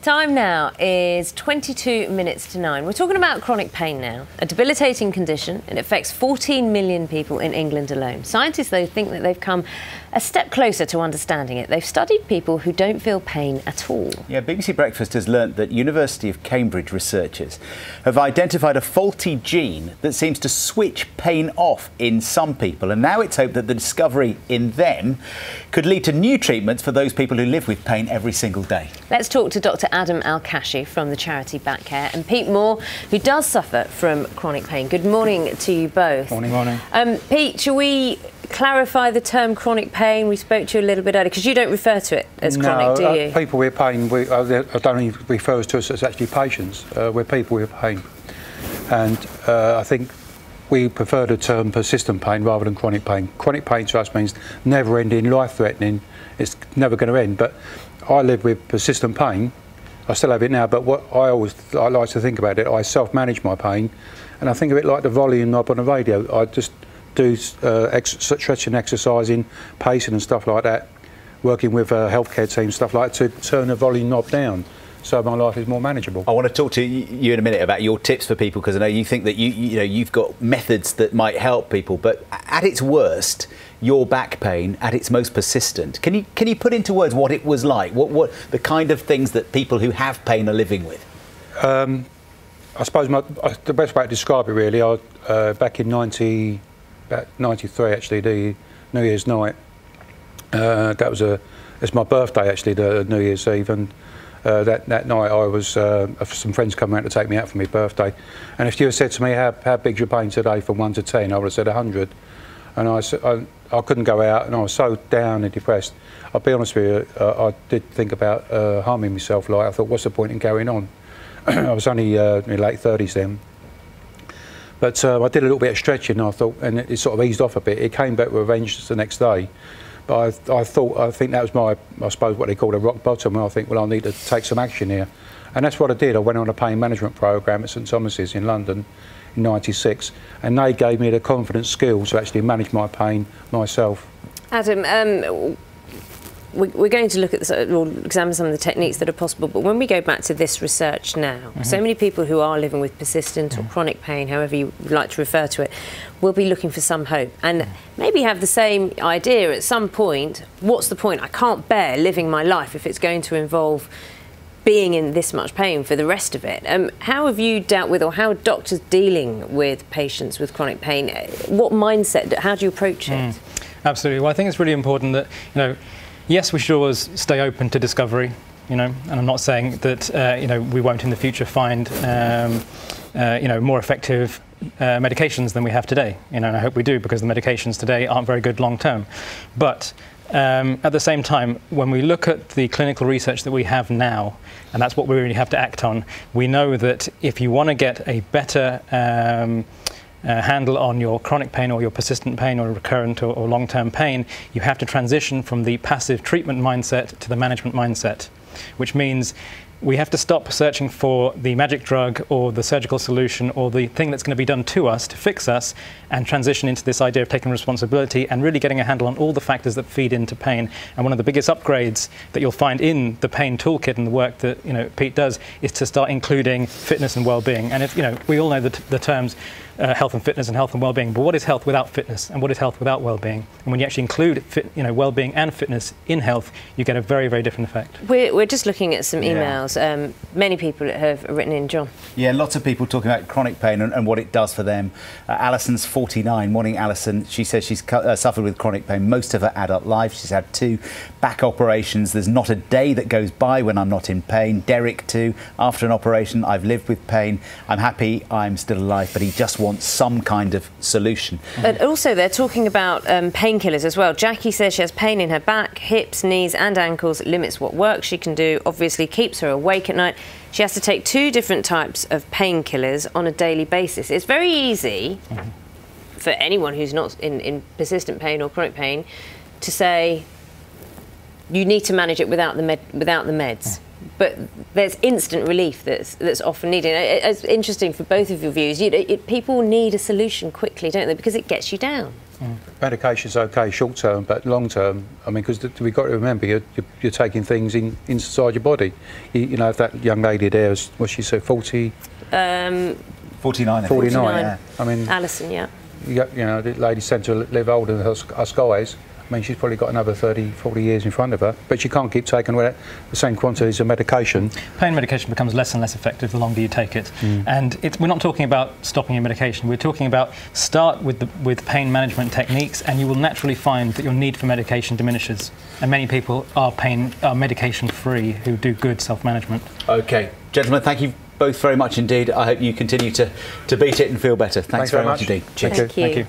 Time now is 22 minutes to 9. We're talking about chronic pain now, a debilitating condition. It affects 14 million people in England alone. Scientists, though, think that they've come a step closer to understanding it. They've studied people who don't feel pain at all. Yeah, BBC Breakfast has learnt that University of Cambridge researchers have identified a faulty gene that seems to switch pain off in some people. And now it's hoped that the discovery in them could lead to new treatments for those people who live with pain every single day. Let's talk to Dr. Adam Al-Kashi from the charity Back Care and Pete Moore, who does suffer from chronic pain. Good morning to you both. Morning. Morning. Pete, shall we clarify the term chronic pain? We spoke to you a little bit earlier, because you don't refer to it as chronic, do you? People with pain, I don't even refer to us as actually patients. We're people with pain. And I think we prefer the term persistent pain rather than chronic pain. Chronic pain to us means never-ending, life-threatening. It's never going to end. But I live with persistent pain. I still have it now, but what I like to think about it, I self-manage my pain, and I think of it like the volume knob on a radio. I just do stretching, exercising, pacing and stuff like that, working with healthcare teams, stuff like that, to turn the volume knob down so my life is more manageable. I want to talk to you in a minute about your tips for people, because I know you think that you've got methods that might help people, but at its worst, your back pain, at its most persistent, can you put into words what it was like? What the kind of things that people who have pain are living with? I suppose the best way to describe it really, back in about 93 actually, the New Year's night. It's my birthday actually, the New Year's Eve, and that night I was some friends come around to take me out for my birthday, and if you had said to me how big's your pain today from 1 to 10, I would have said 100, and I couldn't go out, and I was so down and depressed. I'll be honest with you, I did think about harming myself. Like, I thought, what's the point in carrying on? I was only in my late 30s then. But I did a little bit of stretching, I thought, and it sort of eased off a bit. It came back with a vengeance the next day. But I think that was I suppose what they call a rock bottom. And I think, well, I need to take some action here. And that's what I did. I went on a pain management programme at St Thomas's in London in '96, and they gave me the confidence skills to actually manage my pain myself. Adam, we're going to look at this, or examine some of the techniques that are possible, but when we go back to this research now, so many people who are living with persistent or chronic pain, however you would like to refer to it, will be looking for some hope and maybe have the same idea at some point. What's the point? I can't bear living my life if it's going to involve being in this much pain for the rest of it. How have you dealt with, or how are doctors dealing with patients with chronic pain? What mindset, how do you approach it? Absolutely. Well, I think it's really important that, yes, we should always stay open to discovery, and I'm not saying that, we won't in the future find, more effective medications than we have today. And I hope we do, because the medications today aren't very good long term. But at the same time, when we look at the clinical research that we have now, and that's what we really have to act on, we know that if you want to get a better handle on your chronic pain or your persistent pain or recurrent or long-term pain, you have to transition from the passive treatment mindset to the management mindset, which means we have to stop searching for the magic drug or the surgical solution or the thing that's going to be done to us to fix us, and transition into this idea of taking responsibility and really getting a handle on all the factors that feed into pain. And one of the biggest upgrades that you'll find in the pain toolkit and the work that Pete does is to start including fitness and well-being. And if we all know the terms health and fitness and health and well-being, but what is health without fitness, and what is health without well-being? And when you actually include well-being and fitness in health, you get a very, very different effect. We're just looking at some emails. Many people have written in, John. Yeah, lots of people talking about chronic pain and what it does for them. Alison's 49. Morning, Alison. She says she's suffered with chronic pain most of her adult life. She's had 2 back operations. There's not a day that goes by when I'm not in pain. Derek too. After an operation, I've lived with pain. I'm happy I'm still alive, but he just wants some kind of solution. And also, they're talking about painkillers as well. Jackie says she has pain in her back, hips, knees and ankles, limits what work she can do, obviously keeps her awake at night. She has to take 2 different types of painkillers on a daily basis. It's very easy for anyone who's not in persistent pain or chronic pain to say you need to manage it without the meds. But there's instant relief that's often needed. It's interesting for both of your views. People need a solution quickly, don't they? Because it gets you down. Medication's okay short term, but long term, I mean, because we've got to remember you're taking things inside your body. You know, if that young lady there was, what she said, 40. 49. 49. Yeah. I mean, Alison, yeah. You know, the lady's tend to live older than her skies. I mean, she's probably got another 30, 40 years in front of her, but she can't keep taking the same quantities of medication. Pain medication becomes less and less effective the longer you take it. And we're not talking about stopping your medication. We're talking about start with pain management techniques, and you will naturally find that your need for medication diminishes. And many people are medication free who do good self-management. Okay, gentlemen, thank you both very much indeed. I hope you continue to beat it and feel better. Thanks very much indeed. Cheers. Thank you. Thank you.